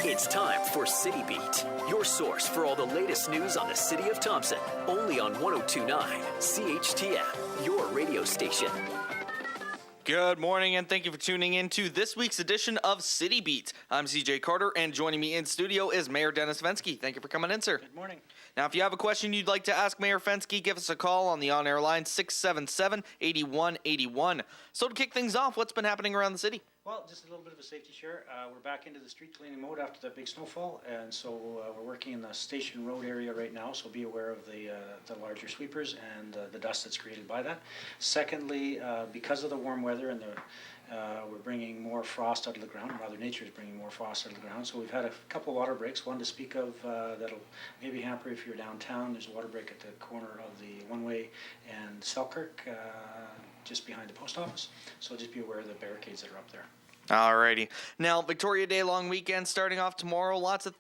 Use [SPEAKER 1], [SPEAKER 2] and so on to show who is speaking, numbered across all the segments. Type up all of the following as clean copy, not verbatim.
[SPEAKER 1] It's time for City Beat, your source for all the latest news on the city of Thompson. Only on 102.9 CHTM, your radio station.
[SPEAKER 2] Good morning, and thank you for tuning in to this week's edition of City Beat. I'm CJ Carter, and joining me in studio is Mayor Dennis Fenske. Thank you for coming in, sir.
[SPEAKER 3] Good morning.
[SPEAKER 2] Now, if you have a question you'd like to ask Mayor Fenske, give us a call on the on-air line 677-8181. So to kick things off, what's been happening around the city?
[SPEAKER 3] Well, just a little bit of a safety share. We're back into the street cleaning mode after that big snowfall, and so we're working in the Station Road area right now, so be aware of the larger sweepers and the dust that's created by that. Secondly, because of the warm weather and we're bringing more frost out of the ground. Mother Nature is bringing more frost out of the ground, so we've had a couple of water breaks, one to speak of that'll maybe hamper if you're downtown. There's a water break at the corner of the one-way and Selkirk, just behind the post office, so just be aware of the barricades that are up there.
[SPEAKER 2] Alrighty. Now, Victoria Day long weekend starting off tomorrow. Lots of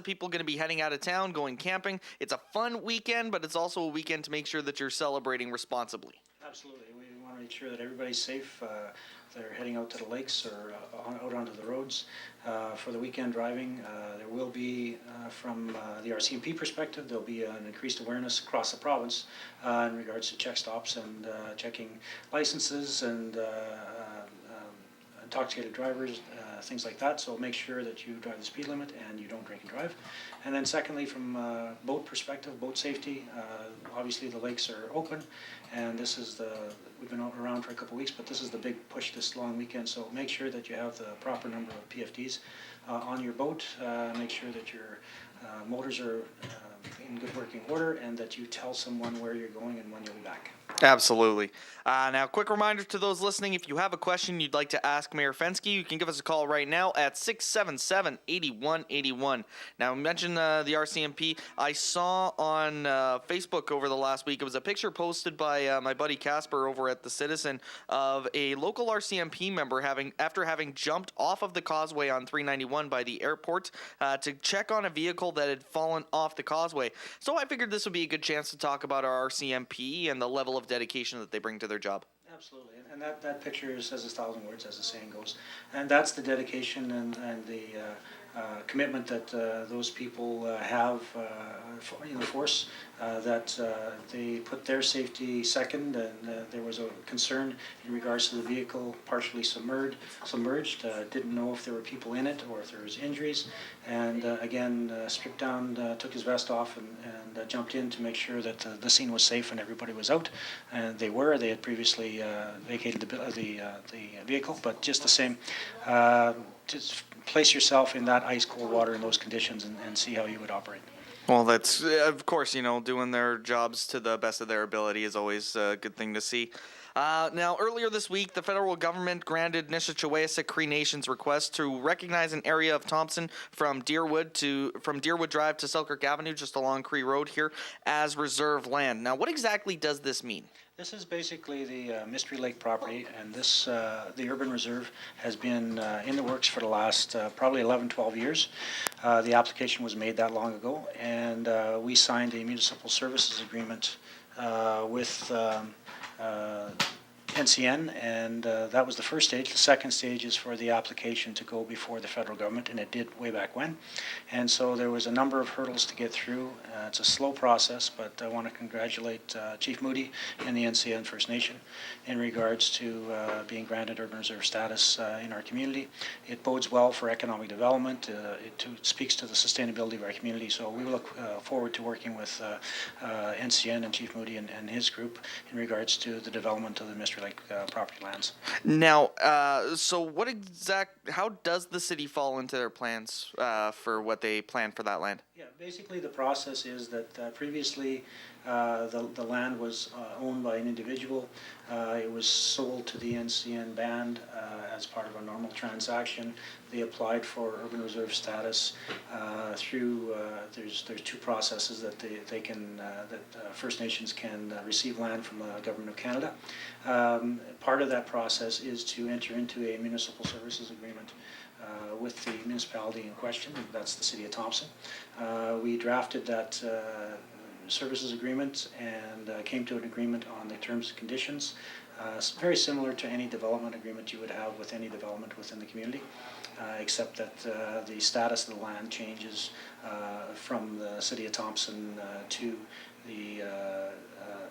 [SPEAKER 2] people going to be heading out of town, going camping. It's a fun weekend, but it's also a weekend to make sure that you're celebrating responsibly.
[SPEAKER 3] Absolutely. We want to make sure that everybody's safe. They're heading out to the lakes or out onto the roads for the weekend driving. There will be, from the RCMP perspective, there'll be an increased awareness across the province in regards to check stops and checking licenses and intoxicated drivers, things like that. So make sure that you drive the speed limit and you don't drink and drive. And then secondly, from boat perspective, boat safety, obviously the lakes are open, and this is we've been around for a couple of weeks, but this is the big push this long weekend. So make sure that you have the proper number of PFDs on your boat. Make sure that your motors are in good working order, and that you tell someone where you're going and when you'll be back.
[SPEAKER 2] Absolutely. Now, quick reminder to those listening, if you have a question you'd like to ask Mayor Fenske, you can give us a call right now at 677-8181. Now, mention the RCMP. I saw on Facebook over the last week, it was a picture posted by my buddy Casper over at The Citizen of a local RCMP member after having jumped off of the causeway on 391 by the airport to check on a vehicle that had fallen off the causeway. So I figured this would be a good chance to talk about our RCMP and the level of dedication that they bring to their job.
[SPEAKER 3] Absolutely, and that picture says 1,000 words, as the saying goes, and that's the dedication and the commitment that those people have in the force, that they put their safety second, and there was a concern in regards to the vehicle partially submerged, didn't know if there were people in it or if there was injuries, and again stripped down, took his vest off and jumped in to make sure that the scene was safe and everybody was out, and they had previously vacated the vehicle, but just the same, just place yourself in that ice cold water in those conditions and see how you would operate.
[SPEAKER 2] Well, that's, of course, doing their jobs to the best of their ability is always a good thing to see. Now, earlier this week, the federal government granted Nishichawayasik Cree Nation's request to recognize an area of Thompson from Deerwood Drive to Selkirk Avenue, just along Cree Road here, as reserve land. Now, what exactly does this mean?
[SPEAKER 3] This is basically the Mystery Lake property, and the urban reserve has been in the works for the last probably 11-12 years. The application was made that long ago, and we signed a municipal services agreement with NCN, and that was the first stage. The second stage is for the application to go before the federal government, and it did way back when. And so there was a number of hurdles to get through. It's a slow process, but I want to congratulate Chief Moody and the NCN First Nation in regards to being granted urban reserve status in our community. It bodes well for economic development. It speaks to the sustainability of our community. So we look forward to working with NCN and Chief Moody and his group in regards to the development of the Mystery Lake property lands.
[SPEAKER 2] Now, so how does the city fall into their plans for what they plan for that land?
[SPEAKER 3] Yeah, basically the process is that previously the land was owned by an individual. It was sold to the NCN band as part of a normal transaction. They applied for urban reserve status through there's two processes that they can First Nations can receive land from the Government of Canada. Part of that process is to enter into a municipal services agreement with the municipality in question. That's the City of Thompson. We drafted that services agreement and came to an agreement on the terms and conditions. very similar to any development agreement you would have with any development within the community, except that the status of the land changes from the city of Thompson to the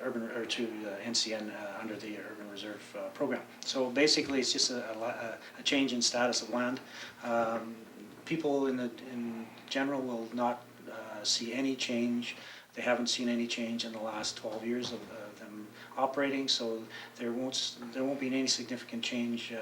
[SPEAKER 3] urban or to NCN under the Urban Reserve program. So basically, it's just a change in status of land. People in general will not see any change. They haven't seen any change in the last 12 years of them operating, so there won't be any significant change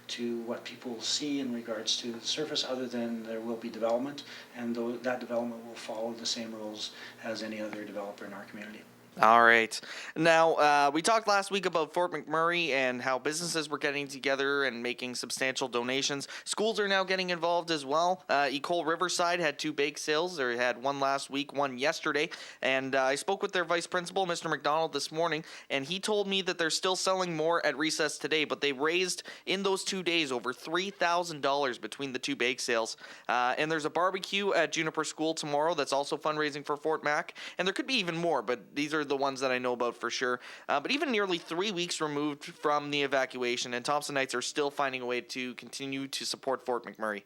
[SPEAKER 3] to what people see in regards to the surface, other than there will be development, and that development will follow the same rules as any other developer in our community.
[SPEAKER 2] All right. Now, we talked last week about Fort McMurray and how businesses were getting together and making substantial donations. Schools are now getting involved as well. Ecole Riverside had 2 bake sales. They had one last week, one yesterday. And I spoke with their vice principal, Mr. McDonald, this morning, and he told me that they're still selling more at recess today, but they raised in those 2 days over $3,000 between the 2 bake sales. And there's a barbecue at Juniper School tomorrow that's also fundraising for Fort Mac. And there could be even more, but these are the ones that I know about for sure. But even nearly 3 weeks removed from the evacuation, and Thompsonites are still finding a way to continue to support Fort McMurray.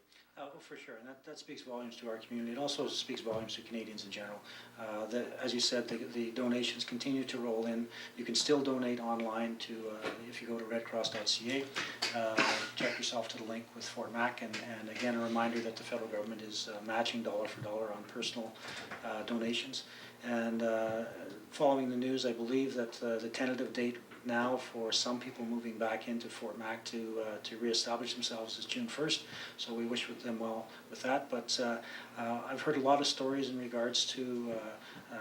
[SPEAKER 3] For sure, and that speaks volumes to our community. It also speaks volumes to Canadians in general. As you said, the donations continue to roll in. You can still donate online to, if you go to redcross.ca, check yourself to the link with Fort Mac, and again, a reminder that the federal government is matching dollar for dollar on personal donations. And following the news, I believe that the tentative date now for some people moving back into Fort Mac to reestablish themselves is June 1st. So we wish them well with that. But I've heard a lot of stories in regards to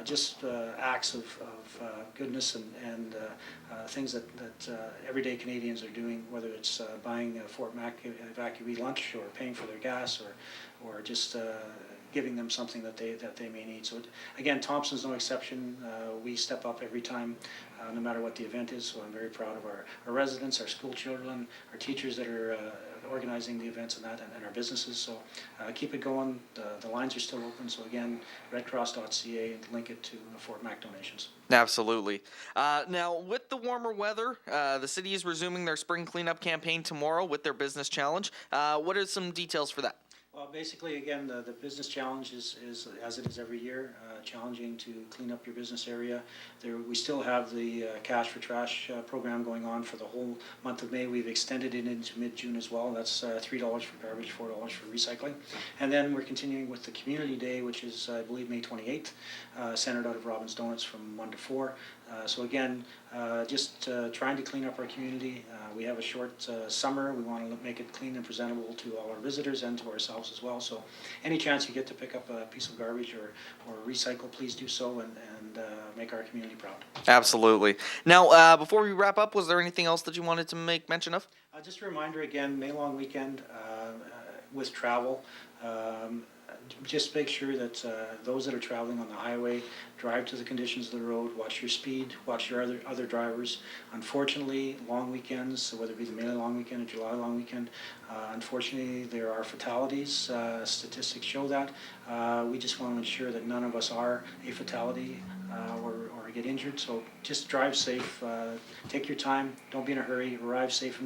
[SPEAKER 3] just acts of goodness and things that everyday Canadians are doing, whether it's buying a Fort Mac evacuee lunch or paying for their gas or just giving them something that they may need. So again, Thompson's no exception. We step up every time, no matter what the event is. So I'm very proud of our residents, our school children, our teachers that are organizing the events and our businesses. So keep it going. The lines are still open. So again, redcross.ca, and link it to Fort Mac donations.
[SPEAKER 2] Absolutely. Now, with the warmer weather, the city is resuming their spring cleanup campaign tomorrow with their business challenge. What are some details for that?
[SPEAKER 3] Well, basically, again, the business challenge is as it is every year, challenging to clean up your business area. We still have the Cash for Trash program going on for the whole month of May. We've extended it into mid-June as well. That's $3 for garbage, $4 for recycling. And then we're continuing with the Community Day, which is, I believe, May 28th, centered out of Robin's Donuts from 1 to 4. So again, just trying to clean up our community. We have a short summer. We want to make it clean and presentable to all our visitors and to ourselves as well. So any chance you get to pick up a piece of garbage or recycle, please do so and make our community proud.
[SPEAKER 2] Absolutely. Now, before we wrap up, was there anything else that you wanted to make mention of?
[SPEAKER 3] Just a reminder again, May long weekend with travel. Just make sure that those that are traveling on the highway drive to the conditions of the road, watch your speed, watch your other drivers. Unfortunately, long weekends, whether it be the May long weekend or July long weekend, unfortunately there are fatalities. Statistics show that. We just want to ensure that none of us are a fatality or get injured. So just drive safe, take your time, don't be in a hurry, arrive safe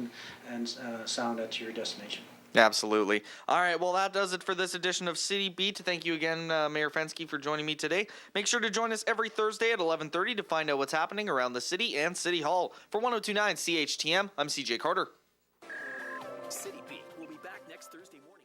[SPEAKER 3] and sound at your destination.
[SPEAKER 2] Absolutely. All right, well, that does it for this edition of City Beat. Thank you again, Mayor Fenske, for joining me today. Make sure to join us every Thursday at 11:30 to find out what's happening around the city and City Hall. For 102.9 CHTM, I'm CJ Carter.
[SPEAKER 1] City Beat will be back next Thursday morning.